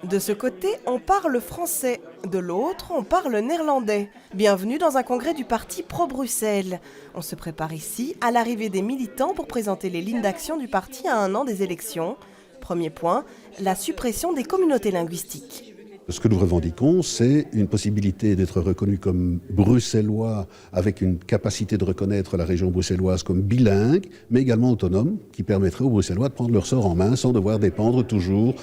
De ce côté, on parle français. De l'autre, on parle néerlandais. Bienvenue dans un congrès du parti pro-Bruxelles. On se prépare ici à l'arrivée des militants pour présenter les lignes d'action du parti à un an des élections. Premier point, la suppression des communautés linguistiques. Ce que nous revendiquons, c'est une possibilité d'être reconnu comme bruxellois avec une capacité de reconnaître la région bruxelloise comme bilingue, mais également autonome, qui permettrait aux Bruxellois de prendre leur sort en main sans devoir dépendre toujours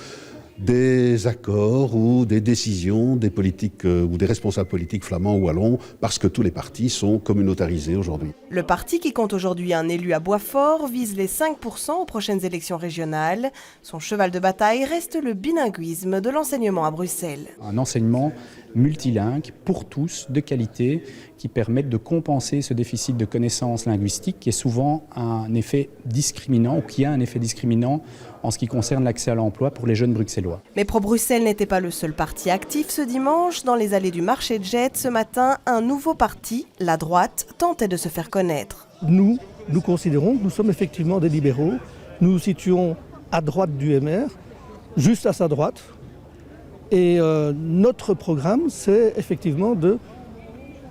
des accords ou des décisions des politiques ou des responsables politiques flamands ou wallons, parce que tous les partis sont communautarisés aujourd'hui. Le parti, qui compte aujourd'hui un élu à Boitsfort, vise les 5% aux prochaines élections régionales. Son cheval de bataille reste le bilinguisme de l'enseignement à Bruxelles. Un enseignement multilingue pour tous, de qualité, qui permette de compenser ce déficit de connaissances linguistiques qui est souvent un effet discriminant ou qui a un effet discriminant en ce qui concerne l'accès à l'emploi pour les jeunes bruxellois. Mais Pro-Bruxelles n'était pas le seul parti actif ce dimanche. Dans les allées du marché de Jette, ce matin, un nouveau parti, la droite, tentait de se faire connaître. Nous considérons que nous sommes effectivement des libéraux. Nous nous situons à droite du MR, juste à sa droite. Et notre programme, c'est effectivement de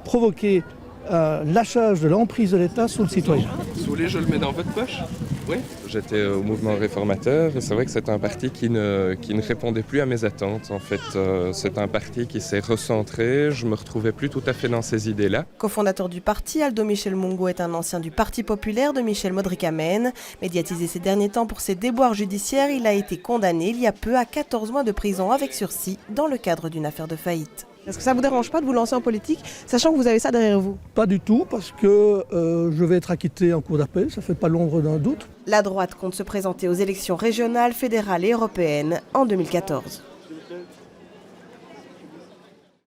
provoquer lâchage de l'emprise de l'État sur le citoyen. Si vous voulez, je le mets dans votre poche. Oui. J'étais au mouvement réformateur et c'est vrai que c'est un parti qui ne répondait plus à mes attentes. En fait, c'est un parti qui s'est recentré. Je me retrouvais plus tout à fait dans ces idées-là. Cofondateur du parti, Aldo Michel Mungo est un ancien du Parti populaire de Michel Modric-Amen. Médiatisé ces derniers temps pour ses déboires judiciaires, il a été condamné il y a peu à 14 mois de prison avec sursis dans le cadre d'une affaire de faillite. Est-ce que ça ne vous dérange pas de vous lancer en politique, sachant que vous avez ça derrière vous? Pas du tout, parce que je vais être acquitté en cour d'appel, ça ne fait pas l'ombre d'un doute. La droite compte se présenter aux élections régionales, fédérales et européennes en 2014.